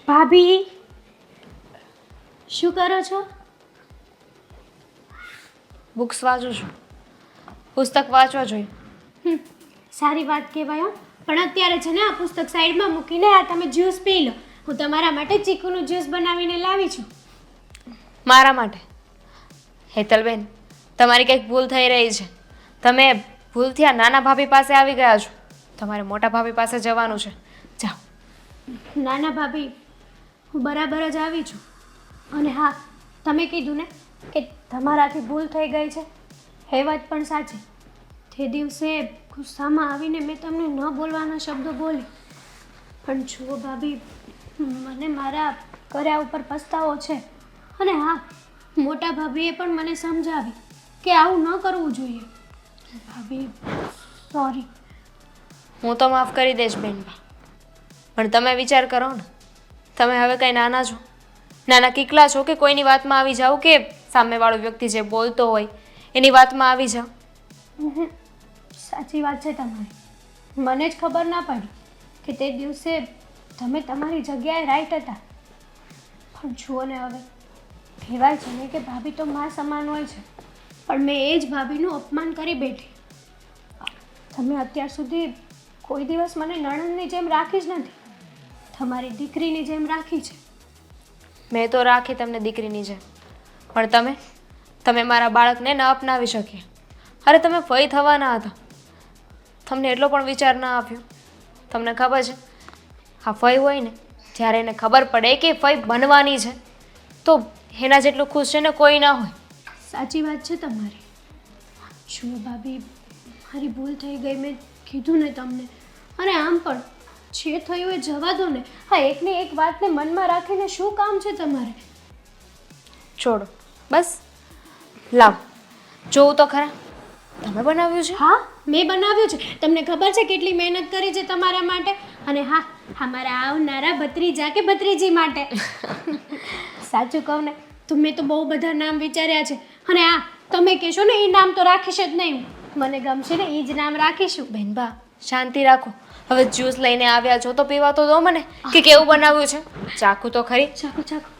ભાભી શું કરો છો? બુક્સ વાંચું છું. પુસ્તક વાંચવા જોઈએ. સારી વાત કહેવાય હો. પણ અત્યારે છે ને આ પુસ્તક સાઈડમાં મૂકીને આ તમે જ્યુસ પી લો. હું તમારા માટે ચીકુનું જ્યુસ બનાવીને લાવી છું. મારા માટે? હેતલબેન, તમારી કંઈક ભૂલ થઈ રહી છે. તમે ભૂલથી આ નાના ભાભી પાસે આવી ગયા છો. તમારે મોટા ભાભી પાસે જવાનું છે. જાઓ. નાના ભાભી, હું બરાબર જ આવી છું. અને હા, તમે કીધું ને કે તમારાથી ભૂલ થઈ ગઈ છે, એ વાત પણ સાચી. તે દિવસે ગુસ્સામાં આવીને મેં તમને ન બોલવાના શબ્દો બોલી. પણ જુઓ ભાભી, મને મારા કર્યા ઉપર પસ્તાવો છે. અને હા, મોટા ભાભીએ પણ મને સમજાવી કે આવું ન કરવું જોઈએ. ભાભી, સોરી. હું તો માફ કરી દઈશ બેનબા. પણ તમે વિચાર કરો ને, તમે હવે કંઈ નાના છો, નાના કીકલા છો કે કોઈની વાતમાં આવી જાઓ, કે સામેવાળો વ્યક્તિ જે બોલતો હોય એની વાતમાં આવી જાઓ. સાચી વાત છે તમારી. મને જ ખબર ના પડી કે તે દિવસે તમે તમારી જગ્યાએ રાઈટ હતા. પણ જુઓ ને હવે, કહેવાય છે ને કે ભાભી તો મા સમાન હોય છે. પણ મેં એ જ ભાભીનું અપમાન કરી બેઠી. તમે અત્યાર સુધી કોઈ દિવસ મને નણંદની જેમ રાખી જ નથી. તમારી દીકરીની જેમ રાખી છે. મેં તો રાખી તમને દીકરીની જેમ, પણ તમે મારા બાળકને ન અપનાવી શક્યા. અરે તમે ફઈ થવાના હતા, તમને એટલો પણ વિચાર ના આવ્યો. તમને ખબર છે, હા ફઈ હોય ને, જ્યારે એને ખબર પડે કે ફઈ બનવાની છે તો એના જેટલું ખુશ છે ને કોઈ ના હોય. સાચી વાત છે તમારી. જુઓ ભાભી, મારી ભૂલ થઈ ગઈ, મેં કીધું ને તમને. અને આમ પણ જે થયું એ જવા દો ને. હા, એકને એક વાતને મનમાં રાખીને શું કામ છે તમારે? છોડો બસ. લાવ, જોવું તો ખરા, તમે બનાવ્યું છે? હા, મેં બનાવ્યું છે. તમને ખબર છે કેટલી મહેનત કરી છે તમારા માટે? અને હા, અમારા આવનારા ભત્રીજા કે ભત્રીજી માટે. સાચું કહું ને તો મેં તો બહુ બધા નામ વિચાર્યા છે. અને હા, તમે કહેશો ને એ નામ તો રાખીશ જ નહીં હું. મને ગમશે ને એ જ નામ રાખીશું. બેનબા, શાંતિ રાખો. હવે જ્યુસ લઈને આવ્યા છો તો પીવા તો દો મને, કે કેવું બનાવ્યું છે. ચાખું તો ખરી. ચાખો ચાખો.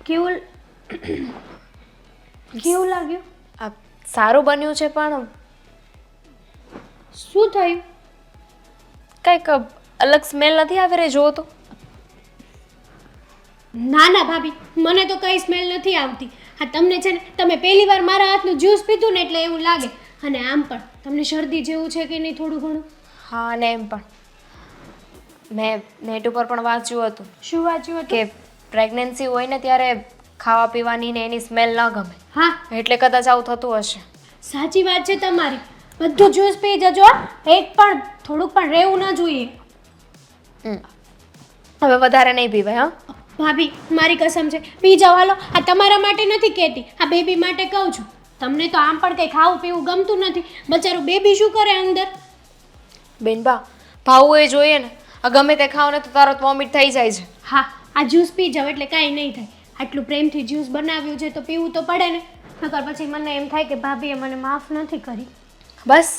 કેવું કેવું લાગ્યું? આ સારું બન્યું છે, પણ શું થયું? કંઈક અલગ સ્મેલ નથી આવી રહી, જુઓ તો. ના ના ભાભી, મને તો કઈ સ્મેલ નથી આવતી. હા, તમને છે ને, તમે પહેલી વાર મારા હાથનું જ્યુસ પીધું ને એટલે એવું લાગે. અને આમ પણ તમને શરદી જેવું છે કે નહીં થોડું ઘણું? હા, અને એમ પણ મેં નેટ ઉપર પણ વાંચ્યું હતું. શું વાંચ્યું હતું? કે પ્રેગ્નન્સી હોય ને ત્યારે ખાવા પીવાની ને એની સ્મેલ ન ગમે. હા, એટલે કદાચ આવું થતું હશે. સાચી વાત છે તમારી. બધું જ્યુસ પી જજો. એક પણ થોડુંક પણ રહેવું ના જોઈએ. હવે વધારે નહીં પીવાય. હા ભાભી, મારી કસમ છે, પી જાઓ હાલો. આ તમારા માટે નથી કહેતી, આ બેબી માટે કહું છું. તમને તો આમ પણ કંઈ ખાવું પીવું ગમતું નથી. બચારું બેબી શું કરે અંદર? બેનબા, ભાવવું એ જોઈએ ને. આ ગમે તે ખાવ ને તો તરત વોમિટ થઈ જાય છે. હા, આ જ્યુસ પી જાઓ એટલે કાંઈ નહીં થાય. આટલું પ્રેમથી જ્યુસ બનાવ્યું છે તો પીવું તો પડે ને. નકર પછી મને એમ થાય કે ભાભીએ મને માફ નથી કરી. બસ.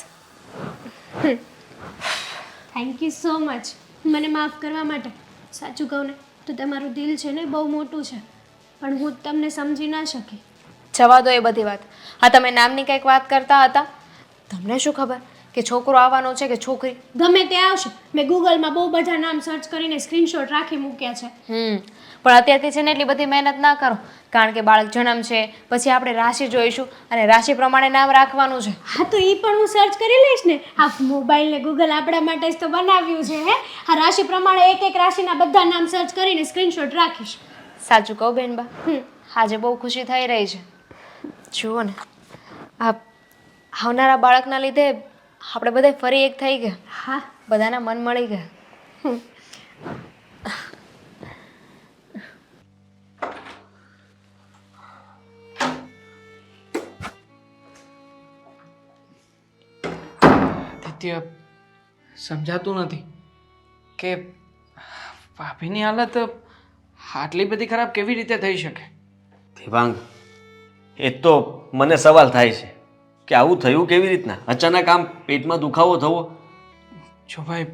થેન્ક યુ સો મચ મને માફ કરવા માટે. સાચું કહું ને તો તમારું દિલ છે ને બહુ મોટું છે, પણ હું તમને સમજી ના શકી. જવા દો એ બધી વાત. હા, તમે નામની કંઈક વાત કરતા હતા. તમને શું ખબર કે છોકરો આવવાનો છે કે છોકરી? ગમે તે આવશે. મેં ગૂગલમાં બહુ બધા નામ સર્ચ કરીને સ્ક્રીનશોટ રાખી મૂક્યા છે. પણ અત્યારથી છે ને એટલી બધી મહેનત ના કરો, કારણ કે બાળક જન્મ છે પછી આપણે રાશિ જોઈશું અને રાશિ પ્રમાણે નામ રાખવાનું છે. હા, તો એ પણ હું સર્ચ કરી લઈશ ને. આ મોબાઈલ ને ગૂગલ આપણા માટે જ તો બનાવ્યું છે. આ રાશિ પ્રમાણે એક એક રાશિના બધા નામ સર્ચ કરીને સ્ક્રીનશોટ રાખીશ. સાચું કહું બેનબા, આજે બહુ ખુશી થઈ રહી છે. જુઓ ને, આ આવનારા બાળકના લીધે આપણે બધા ફરી એક થઈ ગયા. હા, બધાના મન મળી ગયા. આદિત્ય, સમજાતું નથી કે ભાભીની હાલત આટલી બધી ખરાબ કેવી રીતે થઈ શકે. દેવાંગ, એ તો મને સવાલ થાય છે કે આવું થયું કેવી રીતના? અચાનક આમ પેટમાં દુખાવો થવો, જો ભાઈ,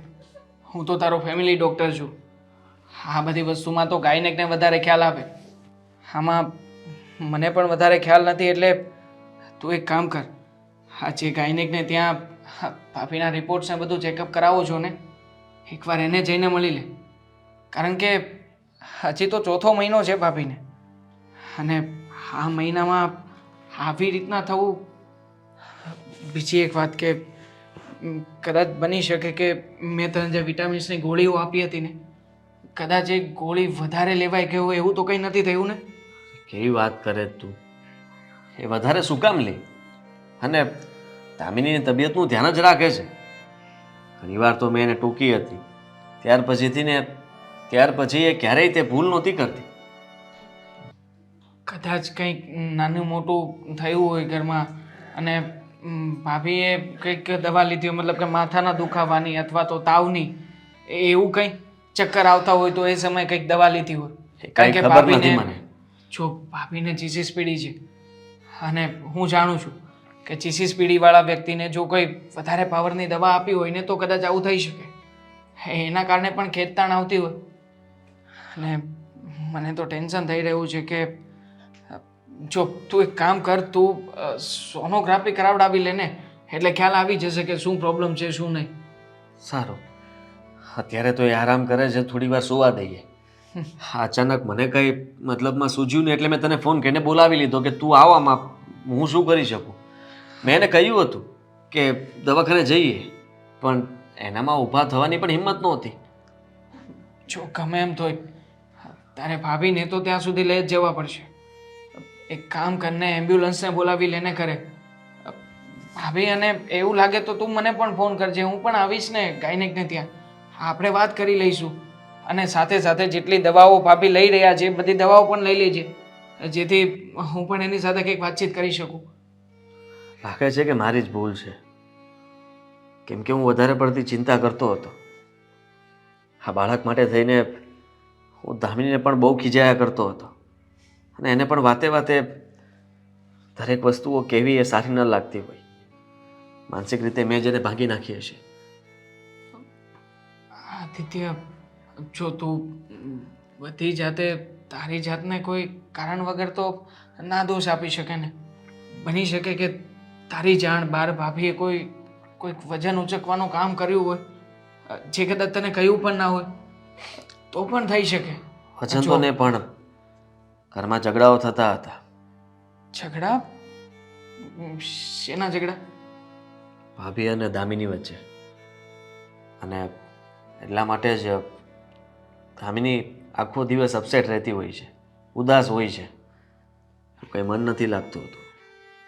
હું તો તારો ફેમિલી ડૉક્ટર છું. આ બધી વસ્તુમાં તો ગાયનેકને વધારે ખ્યાલ આપે. આમાં મને પણ વધારે ખ્યાલ નથી. એટલે તું એક કામ કર, આ જે ગાયનેકને ત્યાં ભાભીના રિપોર્ટ્સને બધું ચેકઅપ કરાવો છો ને, એકવાર એને જઈને મળી લે. કારણ કે હજી તો 4થો મહિનો છે ભાભીને, અને આ મહિનામાં આવી રીતના થવું. બીજી એક વાત કે કદાચ બની શકે કે મેં તને જે વિટામિન્સની ગોળીઓ આપી હતી ને, કદાચ એ ગોળી વધારે લેવાઈ ગઈ હોય. એવું તો કંઈ નથી થયું ને? કેવી વાત કરે તું? એ વધારે શું કામ લે? અને દામિનીની તબિયતનું ધ્યાન જ રાખે છે. ઘણીવાર તો મેં એને ટૂંકી હતી, ત્યાર પછી એ ક્યારેય તે ભૂલ નહોતી કરતી. કદાચ કંઈક નાનું મોટું થયું હોય ઘરમાં, અને ભાભીએ કંઈક દવા લીધી હોય, મતલબ કે માથાના દુખાવાની અથવા તો તાવની, એવું કંઈ ચક્કર આવતા હોય તો એ સમયે કંઈક દવા લીધી હોય. કારણ કે ખબર નથી મને. જો ભાભીને ચીસીસપીડી છે, અને હું જાણું છું કે ચીસીસપીડીવાળા વ્યક્તિને જો કોઈ વધારે પાવરની દવા આપી હોય ને તો કદાચ આવું થઈ શકે. એના કારણે પણ ખેંચતાણ આવતી હોય. અને મને તો ટેન્શન થઈ રહ્યું છે કે જો તું એક કામ કર, તું સોનોગ્રાફી કરાવડાવી લે ને, એટલે ખ્યાલ આવી જશે કે શું પ્રોબ્લેમ છે શું નહીં. સારું, અત્યારે તો એ આરામ કરે છે, થોડી વાર સુવા દઈએ. અચાનક મને કંઈ મતલબમાં સૂઝ્યું ને એટલે મેં તને ફોન કરીને બોલાવી લીધો કે તું આવ. આમાં હું શું કરી શકું? મેં એને કહ્યું હતું કે દવાખાને જઈએ, પણ એનામાં ઊભા થવાની પણ હિંમત નહોતી. જો ગમે એમ તોય તારે ભાભીને તો ત્યાં સુધી લઈ જ જવા પડશે. એક કામ કરને, એમ્બ્યુલન્સને બોલાવી લેને કરે. ભાભી, અને એવું લાગે તો તું મને પણ ફોન કરજે, હું પણ આવીશ ને ગાયનેકને ત્યાં. આપણે વાત કરી લઈશું. અને સાથે સાથે જેટલી દવાઓ ભાભી લઈ રહ્યા છે બધી દવાઓ પણ લઈ લેજે, જેથી હું પણ એની સાથે કંઈક વાતચીત કરી શકું. લાગે છે કે મારી જ ભૂલ છે, કેમ કે હું વધારે પડતી ચિંતા કરતો હતો. આ બાળક માટે થઈને હું દામિનીને પણ બહુ ખીજાયા કરતો હતો, અને એને પણ વાતે વાતે દરેક વસ્તુઓ કેવી એ સારી ન લાગતી હોય. માનસિક રીતે મેં જેને ભાંગી નાખી હશે. આદિત્ય, જો તું બધી જાતે તારી જાતને કોઈ કારણ વગર તો ના દોષ આપી શકે ને. બની શકે કે તારી જાણ બહાર ભાભીએ કોઈક વજન ઉચકવાનું કામ કર્યું હોય, જે કદાચ તને કહ્યું પણ ના હોય, તો પણ થઈ શકે. વજન તો ને, પણ ઘરમાં ઝઘડાઓ થતા હતા. ઝઘડા? શેના ઝઘડા? ભાભી અને દામિની વચ્ચે. અને એટલા માટે જ દામિની આખો દિવસ અપસેટ રહેતી હોય છે, ઉદાસ હોય છે. કંઈ મન નથી લાગતું હતું.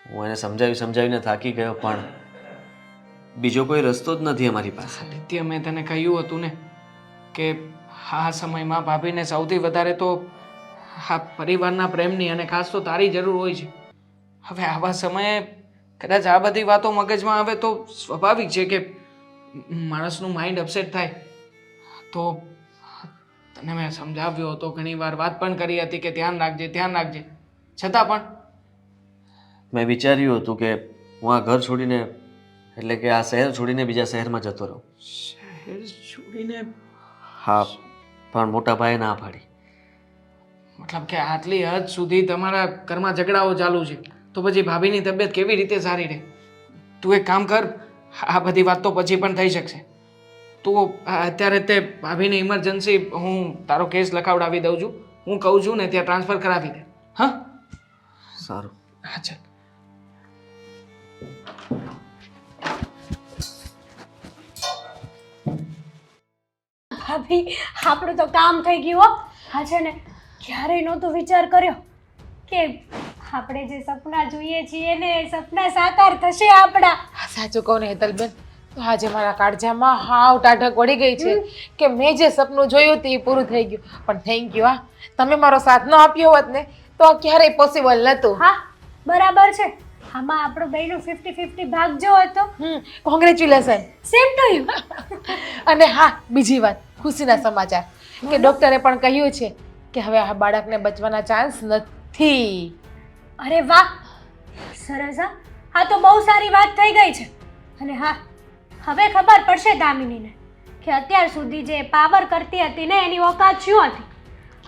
હું એને સમજાવીને થાકી ગયો, પણ બીજો કોઈ રસ્તો જ નથી અમારી પાસે. આદિત્ય, મેં તને કહ્યું હતું ને કે આ સમયમાં ભાભીને સૌથી વધારે તો આ પરિવારના પ્રેમની અને ખાસ તો તારી જરૂર હોય છે. હવે આવા સમયે કદાચ આ બધી વાતો મગજમાં આવે તો સ્વાભાવિક છે કે માણસનું માઇન્ડ અપસેટ થાય. તો તને મેં સમજાવ્યો હતો, ઘણી વાર વાત પણ કરી હતી કે ધ્યાન રાખજે, છતાં પણ મેં વિચાર્યું હતું કે હું આ ઘર છોડીને, એટલે કે આ શહેર છોડીને બીજા શહેરમાં જતો રહું. શહેર છોડીને? હા, પણ મોટા ભાઈએ ના પાડી. મતલબ કે આટલી હદ સુધી તમારા ઘરમાં ઝઘડાઓ ચાલુ છે, તો પછી ભાભીની તબિયત કેવી રીતે સારી રહે? તું એક કામ કર, આ બધી વાત તો પછી પણ થઈ શકશે. તું અત્યારે તે ભાભીની ઇમરજન્સી, હું તારો કેસ લખાવડાવી દઉં છું, હું કહું છું ને ત્યાં ટ્રાન્સફર કરાવી દે. હા, સારું. હા, ચાલ. ભાભી, આપણું તો કામ થઈ ગયું હો. હા છે ને, ક્યારેય નહોતો વિચાર કર્યો કે આપણે જે સપના જોઈએ છીએ ને એ સપના સાકાર થશે આપણા. સાચું કહું ને હેતલબેન, તો આજે મારા કાળજામાં હાવ ટાઢક વળી ગઈ છે કે મેં જે સપનું જોયું હતું એ પૂરું થઈ ગયું. પણ થેન્ક યુ. તમે મારો સાથ ન આપ્યો હોત ને તો આ ક્યારેય પોસિબલ નહોતું. હા, બરાબર છે. આમાં આપણો બેયનો 50-50 ભાગ જો હતો. કોંગ્રેચ્યુલેશન. Same to you. અને હા, બીજી વાત, ખુશીના સમાચાર કે ડૉક્ટરે પણ કહ્યું છે કે હવે આ બાળકને બચવાના ચાન્સ નથી. અરે વાહ, સરસ. હા, આ તો બહુ સારી વાત થઈ ગઈ છે. અને હા, હવે ખબર પડશે દામિનીને કે અત્યાર સુધી જે પાવર કરતી હતી ને એની ઓકાત શું હતી.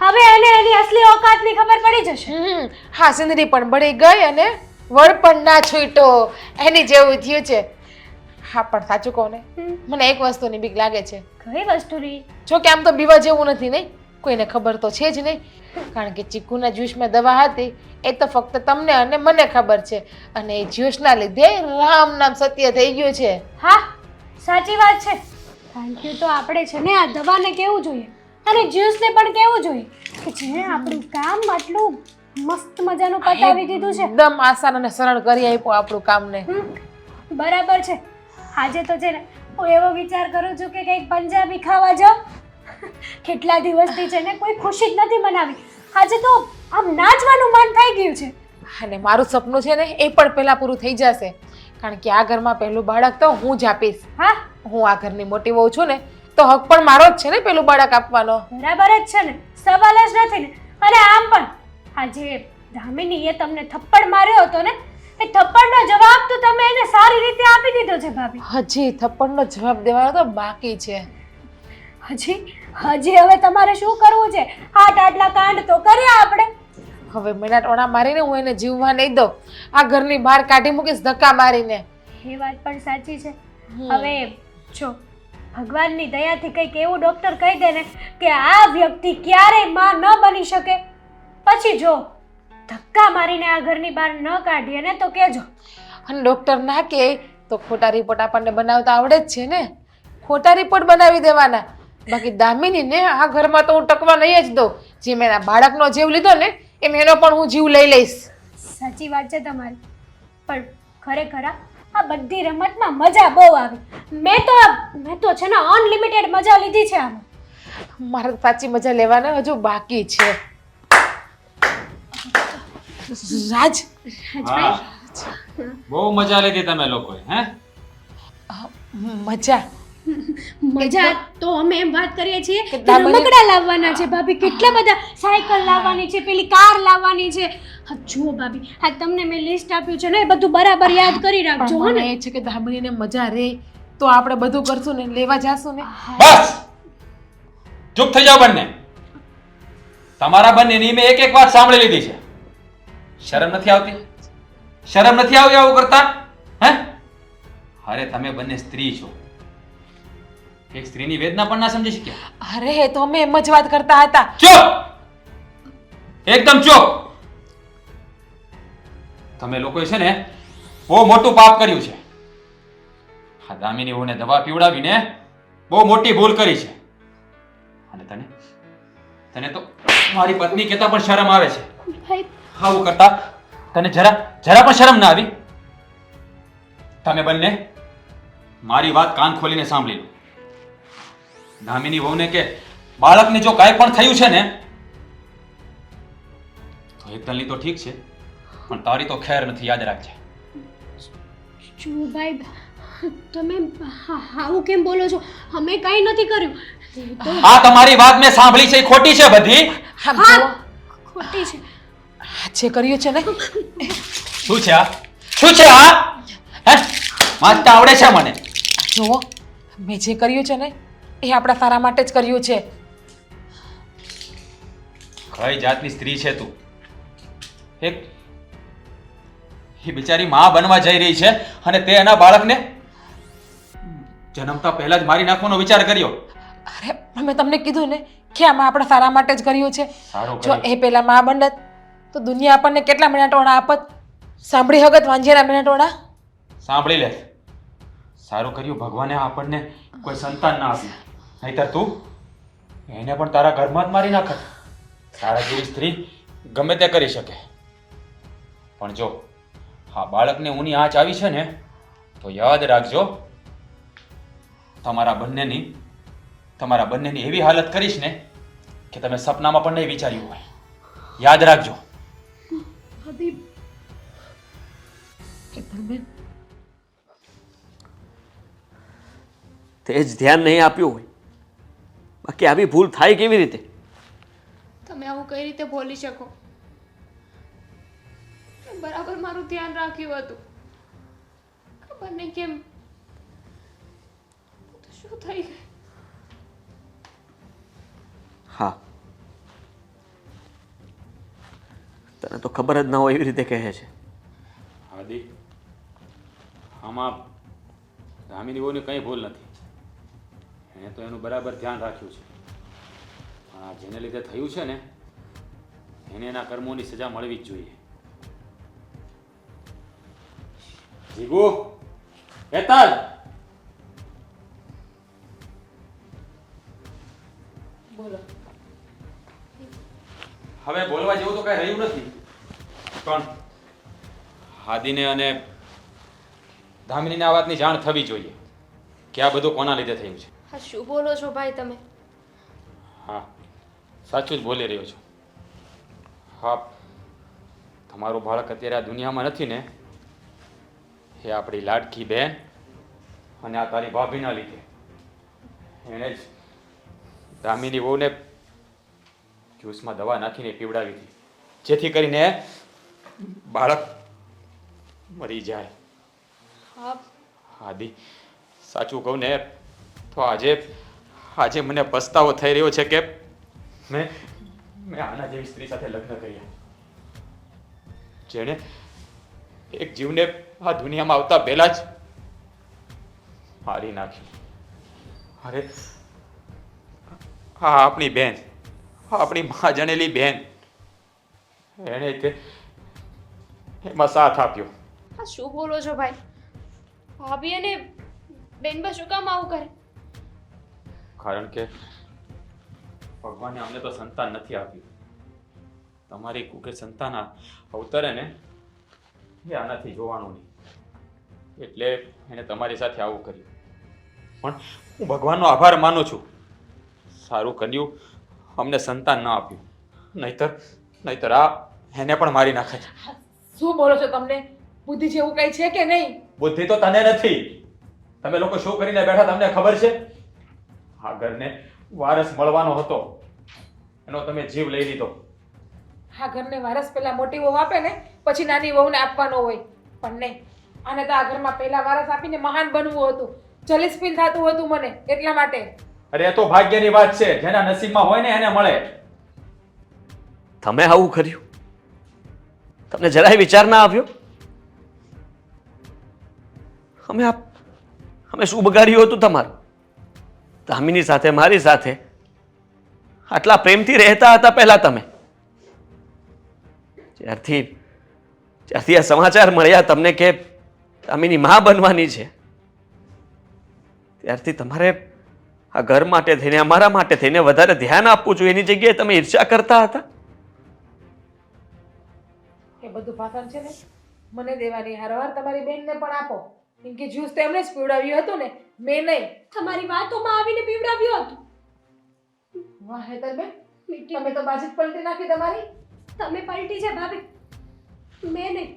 હવે એને એની અસલી ઓકાતની ખબર પડી જશે. હા સિંદરી પણ બળી ગઈ અને વળ પણ ના છૂટ્યો એની જેવું થયું છે. હા પણ સાચું કહું ને મને એક વસ્તુની બીક લાગે છે. કઈ વસ્તુની? જો કે આમ તો બીવા જેવું નથી નહીં, કોઈને ખબર તો છે જ નહીં, કારણ કે ચીકુના જ્યુસમાં દવા હતી એ તો ફક્ત તમને અને મને ખબર છે, અને એ જ્યુસના લીધે રામ નામ સત્ય થઈ ગયું છે. હા સાચી વાત છે. થેન્ક યુ તો આપણે છે ને આ દવાને કેવું જોઈએ અને જ્યુસને પણ કેવું જોઈએ કે જેણે આપણું કામ આટલું મસ્ત મજાનું પતાવી દીધું છે. એકદમ આસાન અને સરળ કરી આપ્યું આપણું કામને. બરાબર છે. આજે તો છે ને હું એવો વિચાર કરું છું કે કંઈક પંજાબી ખાવા જાઉં. કેટલા દિવસથી છે ને કોઈ ખુશી જ નથી મનાવી. આજે તો આમ નાચવાનું મન થઈ ગયું છે. અને મારું સપનું છે ને એ પણ પહેલા પૂરું થઈ જશે, કારણ કે આ ઘરમાં પહેલું બાળક તો હું જ આપીશ. હા હું આ ઘરની મોટી વહુ છું ને તો હક પણ મારો જ છે ને પેલું બાળક આપવાનો. બરાબર જ છે ને, સવાલ જ નથી ને. અને આમ પણ આજે દામિનીએ તમને થપ્પડ માર્યો હતો ને, એ થપ્પડનો જવાબ તો તમે એને સારી રીતે આપી દીધો છે ભાભી. હજી થપ્પડનો જવાબ દેવાનો તો બાકી છે. હજી હવે તમારે શું કરવું છે? આટલા કાંડ તો કર્યા આપણે. હવે મહિના ટોણા મારીને હું એને જીવવા નહીં દઉં. આ ઘરની બહાર કાઢી મૂકીશ ધક્કા મારીને. એ વાત પણ સાચી છે. હવે જો ભગવાનની દયાથી કંઈક એવું ડોક્ટર કહી દે ને કે આ વ્યક્તિ ક્યારેય માં ન બની શકે, પછી જો ધક્કા મારીને આ ઘરની બહાર ન કાઢીએ ને તો કહેજો. અને ડૉક્ટર ના કહે તો ખોટા રિપોર્ટ આપણને બનાવતા આવડે જ છે ને, ખોટા રિપોર્ટ બનાવી દેવાના. બાકી દામિનીને આ ઘરમાં તો હું ટકવા નહીં જ દઉં. જે મેં એના બાળકનો જીવ લીધો ને એમ એનો પણ હું જીવ લઈ લઈશ. સાચી વાત છે તમારી. પણ ખરેખર આ બધી રમતમાં મજા બહુ આવી. મેં તો છે ને અનલિમિટેડ મજા લીધી છે આમાં. મારે સાચી મજા લેવાના હજુ બાકી છે. રાજ હા. બહુ મજા લીધી તમે લોકોએ, હે? મજા મજા તો અમે એમ વાત કરીએ છીએ કે દામિની- રમકડા લાવવાના છે ભાભી. કેટલા બધા સાયકલ લાવવાની છે, પેલી કાર લાવવાની છે. હા જુઓ ભાભી, આ તમને મેં લિસ્ટ આપ્યું છે ને એ બધું બરાબર યાદ કરી રાખજો હો પણ ને. મને એ છે કે દામિનીને મજા રે તો આપણે બધું કરશું ને, લેવા જાશું ને. બસ ચૂપ થઈ જાઓ બંને. તમારા બંનેની મેં એક વાત સાંભળી લીધી છે. શરમ નથી આવતી? શરમ નથી આવી આવું કરતા? હે? અરે તમે બંને સ્ત્રી છો. એક સ્ત્રીની વેદના પણ ના સમજી શક્યા? અરે તો અમે એમ જ વાત કરતા હતા. ચૂપ! એકદમ ચૂપ! તમે લોકોએ છે ને બહુ મોટું પાપ કર્યું છે. આ દામિની વહુને દવા પીવડાવીને બહુ મોટી ભૂલ કરી છે. અને તને તો મારી પત્ની કહેતા પણ શરમ આવે છે. ભાઈ આવું કરતા તને જરા પણ શરમ ના આવી? તમે બંને મારી વાત કાન ખોલીને સાંભળી લો. દામિની વહુને કે બાળકને જો કાંઈ પણ થયું છે ને તો એકદલની તો ઠીક છે, પણ તારી તો ખેર નથી, યાદ રાખજે. જુઓ ભાઈ, તમે આવું કેમ બોલો છો? અમે કાંઈ નથી કર્યું. આ તમારી વાત મેં સાંભળી છે, એ ખોટી છે બધી. આમ હા જુઓ, ખોટી છે. આ જે કર્યું છે ને શું છે આ? શું છે આ? હે? વાંચતા આવડે છે મને? જુઓ, મેં જે કર્યું છે ને એ આપણા સારા માટે જ કર્યું છે. કઈ જાતની સ્ત્રી છે તું? એક એ બિચારી માં બનવા જઈ રહી છે અને તે એના બાળકને જન્મતા પહેલા જ મારી નાખવાનો વિચાર કર્યો. અરે મેં તમને કીધું ને કે આમાં આપણા સારા માટે જ કર્યું છે. સારું જો કર્યું. એ પેલા માં બનત તો દુનિયા આપણને કેટલા મિનિટોડા આપત. સાંભળી હગત વાંજિયાના મિનિટોડા. સાંભળી લે. સારું કર્યું ભગવાને આપણને કોઈ સંતાન ના આપ્યું, નહીતર તું એને પણ તારા ઘરમાં જ મારી નાખત. તારા જેવી સ્ત્રી ગમે તે કરી શકે, પણ જો હા બાળકને ઊની આંચ આવી છે ને તો યાદ રાખજો, તમારા બંનેની એવી હાલત કરીશ ને કે તમે સપનામાં પણ નહીં વિચાર્યું હોય. યાદ રાખજો. ભાભી તે જ ધ્યાન નહીં આપ્યું હોય, બાકી આવી ભૂલ થાય કેવી રીતે? તમે આવું કઈ રીતે બોલી શકો? મેં બરાબર મારું ધ્યાન રાખ્યું હતું. ખબર નહીં કેમ શું થઈ ગયું? હા, તને તો ખબર જ ના હોય એવી રીતે કહે છે. આદિ, આમાં દામિની બહુની કંઈ ભૂલ નથી. એને તો એનું બરાબર ધ્યાન રાખ્યું છે. પણ આ જેને લીધે થયું છે ને, એને એના કર્મોની સજા મળવી જ જોઈએ. જીગુ, હેતલ, બોલો. હવે બોલવા જેવું તો કઈ રહ્યું નથી. પણ આદિને અને દામિનીને આ વાતની જાણ થવી જોઈએ કે આ બધું કોના લીધે થયું છે. હા, શું બોલો છો ભાઈ તમે? હા, સાચું જ બોલી રહ્યો છું. હા, તમારું બાળક અત્યારે આ દુનિયામાં નથી ને, એ આપણી લાડકી બહેન અને આ તારી ભાભીના લીધે. એણે જ દામિની વહુને જ્યુસમાં દવા નાખીને પીવડાવી હતી, જેથી કરીને બાળક મરી જાય. હા, આદિ, સાચું કહું ને તો આજે મને પસ્તાવો થઈ રહ્યો છે કે મેં આના જેવી સ્ત્રી સાથે લગ્ન કર્યા, જેણે એક જીવને આ દુનિયામાં આવતા પહેલા જ મારી નાખ્યું. અરે, હા, આપણી બેન, આપણી મા જણેલી બેન, એણે તે એમાં સાથ આપ્યો. હા, શું બોલો છો ભાઈ? ભાભી અને બેનબા શું કામ આવું કરે? કારણ કે ભગવાને અમને તો સંતાન નથી આપ્યું. તમારી કુકે સંતાન અવતરે ને એ આનાથી જોવાનું નહીં, એટલે એને તમારી સાથે આવું કર્યું. પણ હું ભગવાનનો આભાર માનું છું, સારું કર્યું અમને સંતાન ન આપ્યું, નહીતર આ એને પણ મારી નાખે. શું બોલો છો? તમને બુદ્ધિ જેવું કઈ છે કે નહીં? બુદ્ધિ તો તને નથી. તમે લોકો શું કરીને બેઠા તમને ખબર છે? આ ઘરને વારસ મળવાનો હતો, એનો તમે જીવ લઈ લીધો. આ ઘરને વારસ પહેલા મોટી વહુ આપે ને, પછી નાની વહુને આપવાનો હોય. પણ નહીં, આને તો આ ઘરમાં પહેલા વારસ આપીને મહાન બનવું હતું. જલીસ ફીલ થતું હતું મને, એટલા માટે. અરે, એ તો ભાગ્યની વાત છે, જેના નસીબમાં હોય ને એને મળે. તમે આવું કર્યું? તમને જરાય વિચાર ના આવ્યો? અમે શું બગાડ્યું હતું તમારું? દામિની સાથે, મારી સાથે આટલા પ્રેમથી રહેતા હતા પહેલા તમે. જ્યારથી આ સમાચાર મળ્યા તમને કે દામિની માં બનવાની છે, ત્યારથી તમારે આ ઘર માટે થઈને, અમારા માટે થઈને વધારે ધ્યાન આપવું જોઈએ, એની જગ્યાએ તમે ઈર્ષ્યા કરતા હતા. એ બધું ભાષણ છે ને મને દેવાની, હારવાર તમારી બેનને પણ આપો. કેમ કે જ્યુસ તો એમને જ પીવડાવ્યું હતું ને, મેં નહીં. તમારી વાતોમાં આવીને પીવડાવ્યું હતું. વાહ હેતલબેન, તમે તો બાજી જ પલટી નાખી તમારી. તમે પલટી છે ભાભી, મેં નહીં.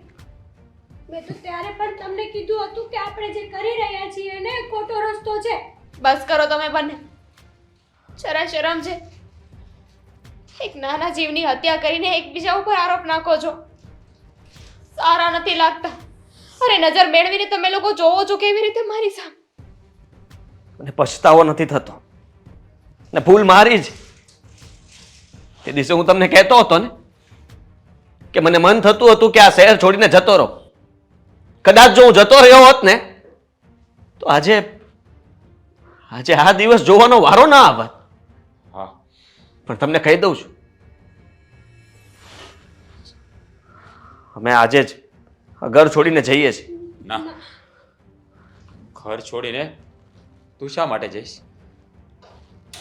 મેં તો ત્યારે પણ તમને કીધું હતું કે આપણે જે કરી રહ્યા છીએ ને એ ખોટો રસ્તો છે. બસ કરો તમે બંને. જરા શરમ છે? એક નાના જીવની હત્યા કરીને એકબીજા ઉપર આરોપ નાખો છો. સારા નથી લાગતા. અરે, નજર મેળવીને તમે લોકો જોવો છો કેવી રીતે મારી સામે. મને પછતાવો નથી થતો, ને ભૂલ મારી જ. તે દિવસે હું તમને કહેતો હતો ને કે મને મન થતું હતું કે આ શહેર છોડીને જતો રહો. કદાચ જો હું જતો રહ્યો હોત ને તો આજે આ દિવસ જોવાનો વારો ના આવત. હા, પણ તમને કહી દઉં છું, અમે આજે જ આ ઘર છોડીને જઈએ છીએ. ના, ઘર છોડીને તું શા માટે જઈશ?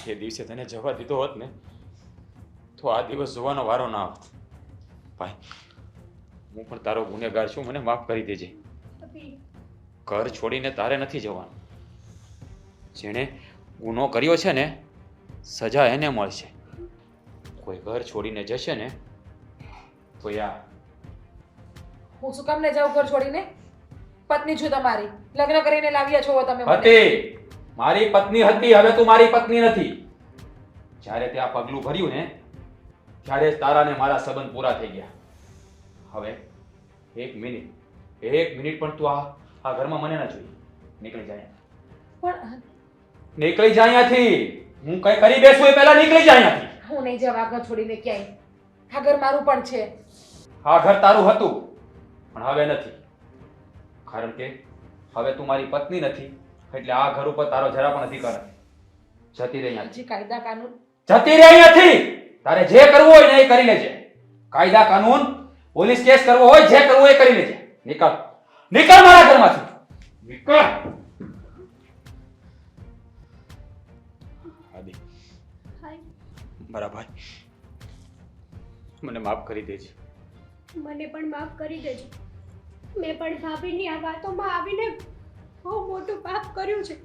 એ દિવસે તને જવા દીધો હોત ને તો આ દિવસ જોવાનો વારો ના આવત. ભાઈ, હું પણ તારો ગુનેગાર છું, મને માફ કરી દેજે. ઘર છોડીને તારે નથી જવાનું. જેણે ગુનો કર્યો છે ને, સજા એને મળશે. કોઈ ઘર છોડીને જશે ને તો હું શું કામ ને જાઉં ઘર છોડીને? પત્ની છું તમારી, લગ્ન કરીને લાવ્યા છો તમે મને. હતી, મારી પત્ની હતી, હવે તું મારી પત્ની નથી. જ્યારે તે આ પગલું ભર્યું ને ત્યારે જ તારા ને મારા સંબંધ પૂરા થઈ ગયા. હવે એક મિનિટ પણ તું આ ઘરમાં મને ના જોઈએ. નીકળી જાય. પણ નીકળી જા અહીંયાથી. હું કઈ કરી બેસું એ પહેલા નીકળી જા અહીંયાથી. હું નહીં જવા ઘર છોડીને ક્યાંય. આ ઘર મારું પણ છે. આ ઘર તારું હતું પણ હવે નથી, કારણ કે હવે તું મારી પત્ની નથી, એટલે આ ઘર ઉપર તારો જરા પણ અધિકાર નથી. જતી રહી અહીંયાથી. હજી કાયદા કાનૂન જતી રહી અહીંયાથી. તારે જે કરવું હોય ને એ કરી લેજે. કાયદા કાનૂન, પોલીસ કેસ કરવો હોય, જે કરવું હોય એ કરી લેજે. નીકળ, નીકળ મારા ઘરમાંથી, નીકળ. આદિ, હાય, મારા ભાઈ, મને માફ કરી દેજે. મને પણ માફ કરી દેજો. મેં પણ ભાભીની આ વાતોમાં આવીને બહુ મોટું પાપ કર્યું છે.